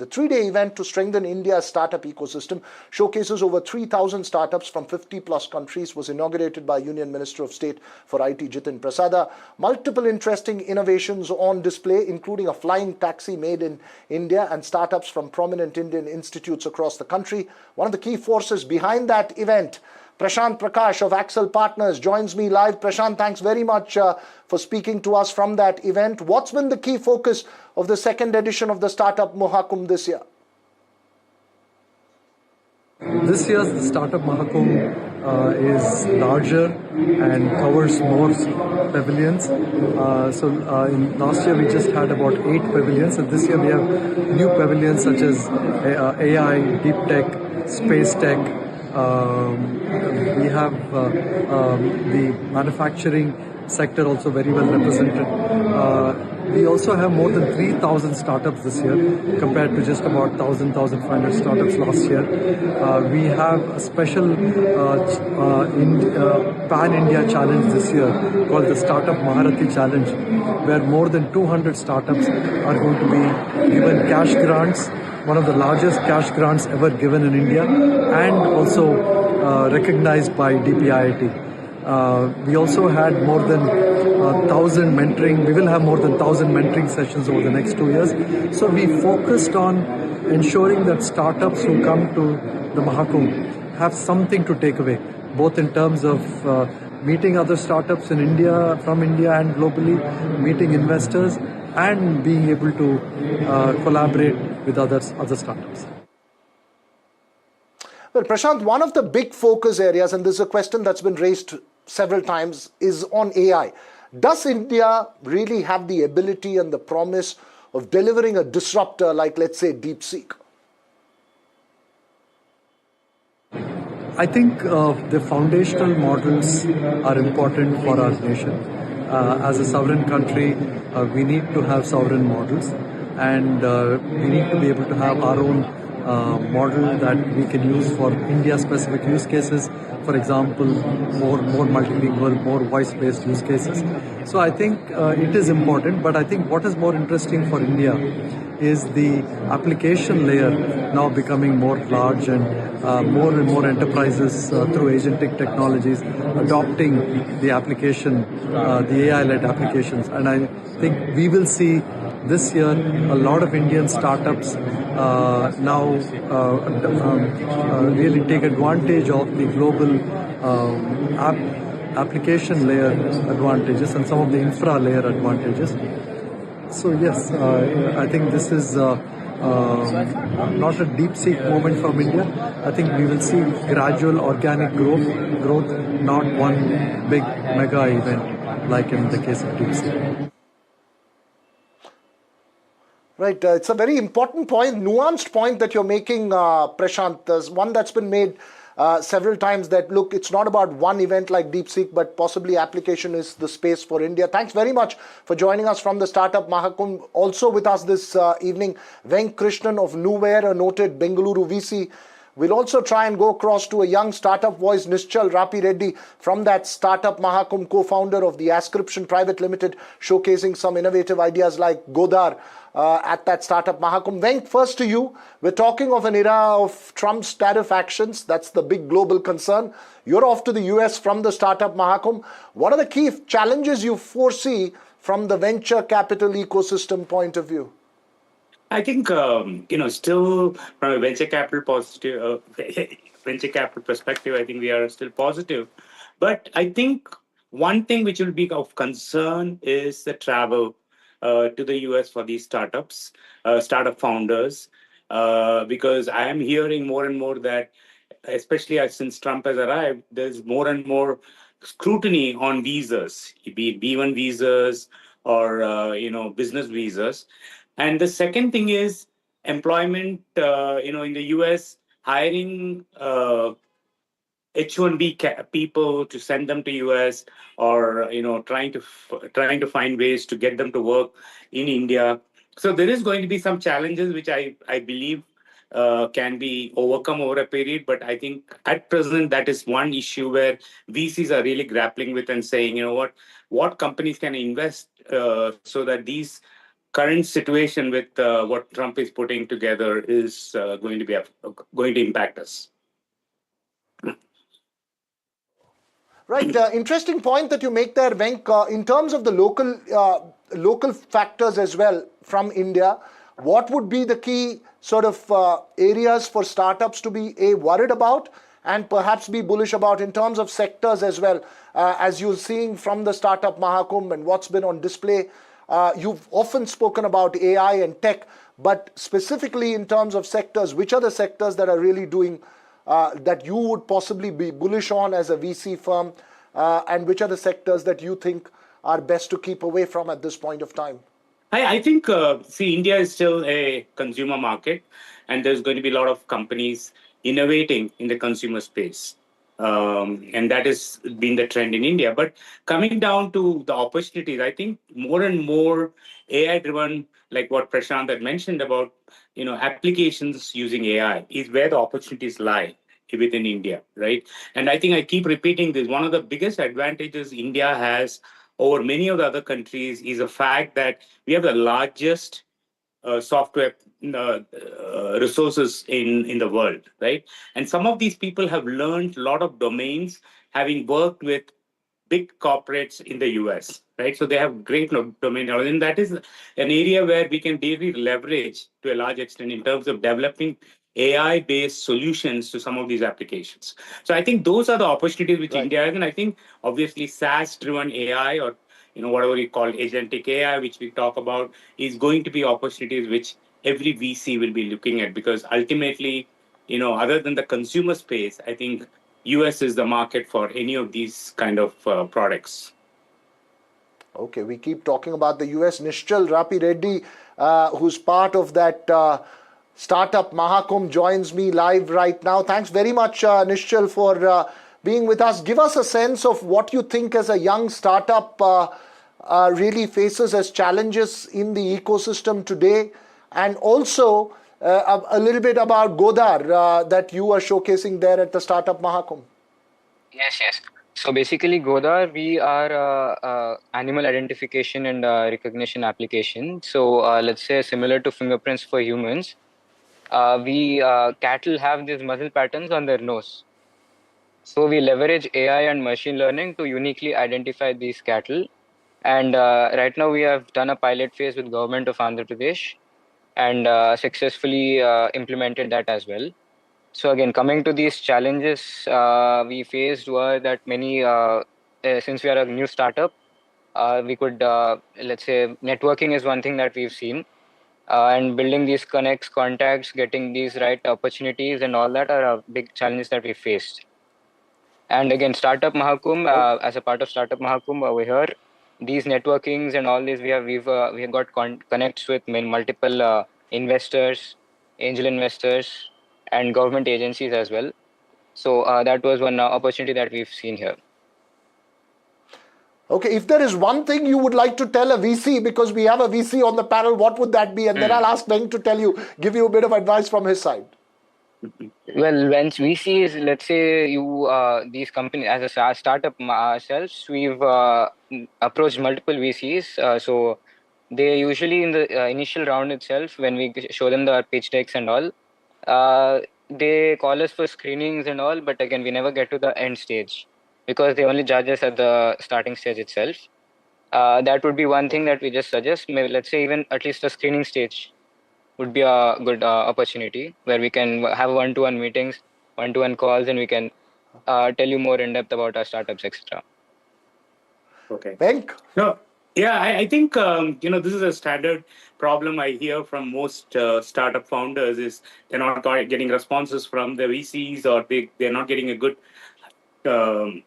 The three-day event to strengthen India's startup ecosystem showcases over 3,000 startups from 50-plus countries, was inaugurated by Union Minister of State for IT, Jitin Prasada. Multiple interesting innovations on display, including a flying taxi made in India and startups from prominent Indian institutes across the country. One of the key forces behind that event, Prashanth Prakash of Axel Partners, joins me live. Prashanth, thanks very much for speaking to us from that event. What's been the key focus of the second edition of the Startup Mahakumbh this year? This year's the Startup Mahakumbh is larger and covers more pavilions. In last year we just had about 8 pavilions, and this year we have new pavilions such as AI, deep tech, space tech. We have the manufacturing sector also very well represented. We also have more than 3,000 startups this year compared to just about 1,500 startups last year. We have a special pan-India challenge this year called the Startup Maharati Challenge, where more than 200 startups are going to be given cash grants, one of the largest cash grants ever given in India, and also recognized by DPIIT. We also had more than 1,000 mentoring. We will have more than 1,000 mentoring sessions over the next 2 years. So we focused on ensuring that startups who come to the Mahakumbh have something to take away, both in terms of meeting other startups in India, from India and globally, meeting investors, and being able to collaborate with other startups. Well, Prashanth, one of the big focus areas, and this is a question that's been raised several times, is on AI. Does India really have the ability and the promise of delivering a disruptor like, let's say, DeepSeek? I think the foundational models are important for our nation. As a sovereign country, we need to have sovereign models, and we need to be able to have our own model that we can use for India-specific use cases. For example, more multilingual, more voice-based use cases. So I think it is important, but I think what is more interesting for India is the application layer now becoming more large, and more enterprises through agentic technologies adopting the application, the AI-led applications. And I think we will see this year a lot of Indian startups now really take advantage of the global application layer advantages and some of the infra layer advantages. So yes, I think this is not a DeepSeek moment from India. I think we will see gradual organic growth, not one big mega event like in the case of DeepSeek. Right, it's a very important point, nuanced point that you're making, Prashanth. There's one that's been made several times that, look, it's not about one event like DeepSeek, but possibly application is the space for India. Thanks very much for joining us from the Startup Mahakumbh. Also with us this evening, Venk Krishnan of Nuvare, a noted Bengaluru VC. We'll also try and go across to a young startup voice, Nischal Rapi Reddy, from that Startup Mahakumbh, co-founder of the Ascription Private Limited, showcasing some innovative ideas like Godar at that Startup Mahakumbh. Venk, first to you. We're talking of an era of Trump's tariff actions. That's the big global concern. You're off to the US from the Startup Mahakumbh. What are the key challenges you foresee from the venture capital ecosystem point of view? I think, still from a venture capital perspective, I think we are still positive. But I think one thing which will be of concern is the travel to the US for these startup founders, because I am hearing more and more that, especially since Trump has arrived, there's more and more scrutiny on visas, be it B1 visas or business visas. And the second thing is employment, in the US, hiring H-1B people to send them to US, or, trying to find ways to get them to work in India. So there is going to be some challenges which I believe can be overcome over a period. But I think at present, that is one issue where VCs are really grappling with and saying, what companies can invest so that these current situation with what Trump is putting together is going to impact us. Right. Interesting point that you make there, Venk. In terms of the local factors as well from India, what would be the key sort of areas for startups to be worried about and perhaps be bullish about in terms of sectors as well, as you're seeing from the startup Mahakumbh and what's been on display? You've often spoken about AI and tech, but specifically in terms of sectors, which are the sectors that are really doing that you would possibly be bullish on as a VC firm, and which are the sectors that you think are best to keep away from at this point of time? I think, India is still a consumer market, and there's going to be a lot of companies innovating in the consumer space. And that has been the trend in India. But coming down to the opportunities, I think more and more AI-driven, like what Prashant had mentioned about, applications using AI is where the opportunities lie within India, right? And I think I keep repeating this. One of the biggest advantages India has over many of the other countries is the fact that we have the largest software resources in the world, right? And some of these people have learned a lot of domains having worked with big corporates in the US, right? So they have great domain knowledge. And that is an area where we can really leverage to a large extent in terms of developing AI-based solutions to some of these applications. So I think those are the opportunities which India has. And I think obviously SaaS-driven AI or whatever we call agentic AI, which we talk about, is going to be opportunities which every VC will be looking at, because ultimately, other than the consumer space, I think US is the market for any of these kind of products. Okay, we keep talking about the US. Nishchal Rapi Reddy, who's part of that startup Mahakumbh, joins me live right now. Thanks very much, Nishchal, for being with us. Give us a sense of what you think as a young startup really faces as challenges in the ecosystem today, and also a little bit about Godar that you are showcasing there at the Startup Mahakumbh. Yes. So basically, Godar, we are animal identification and recognition application. So let's say similar to fingerprints for humans, cattle have these muzzle patterns on their nose. So we leverage AI and machine learning to uniquely identify these cattle. And right now we have done a pilot phase with government of Andhra Pradesh and successfully implemented that as well. So again, coming to these challenges we faced were that many, since we are a new startup, we could, let's say, networking is one thing that we've seen. And building these connects, contacts, getting these right opportunities and all that are big challenges that we faced. And again, Startup Mahakumbh, as a part of Startup Mahakumbh over here, these networkings and all this, we have got connects with multiple investors, angel investors, and government agencies as well. So that was one opportunity that we've seen here. Okay, if there is one thing you would like to tell a VC, because we have a VC on the panel, what would that be? And then I'll ask Venk to give you a bit of advice from his side. Well, when VCs, let's say these companies, as a startup ourselves, we've approached multiple VCs. So they usually in the initial round itself, when we show them the pitch decks and all, they call us for screenings and all. But again, we never get to the end stage because they only judge us at the starting stage itself. That would be one thing that we just suggest. Maybe let's say even at least a screening stage would be a good opportunity where we can have one-to-one meetings, one-to-one calls, and we can tell you more in depth about our startups, etc. Okay. Venk? No. Yeah, I think this is a standard problem I hear from most startup founders is they're not getting responses from the VCs, or they're not getting a good go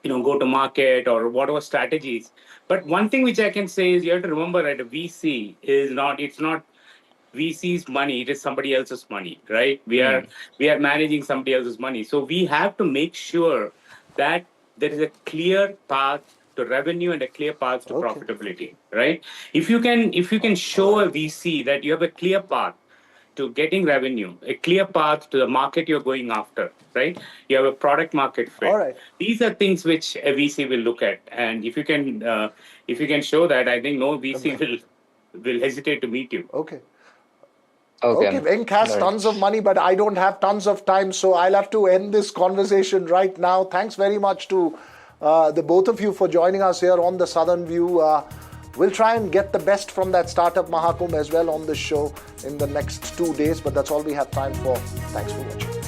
to market or whatever strategies. But one thing which I can say is you have to remember that a VC it's not VC's money, it is somebody else's money, right? We are managing somebody else's money. So we have to make sure that there is a clear path to revenue and a clear path to profitability, right? If you can show a VC that you have a clear path to getting revenue, a clear path to the market you're going after, right? You have a product market fit. All right. These are things which a VC will look at, and if you can show that, I think no VC will will hesitate to meet you. Okay. Okay. Okay, Venk has tons of money, but I don't have tons of time, so I'll have to end this conversation right now. Thanks very much to the both of you for joining us here on the Southern View. We'll try and get the best from that startup Mahakumbh as well on the show in the next 2 days, but that's all we have time for. Thanks for watching.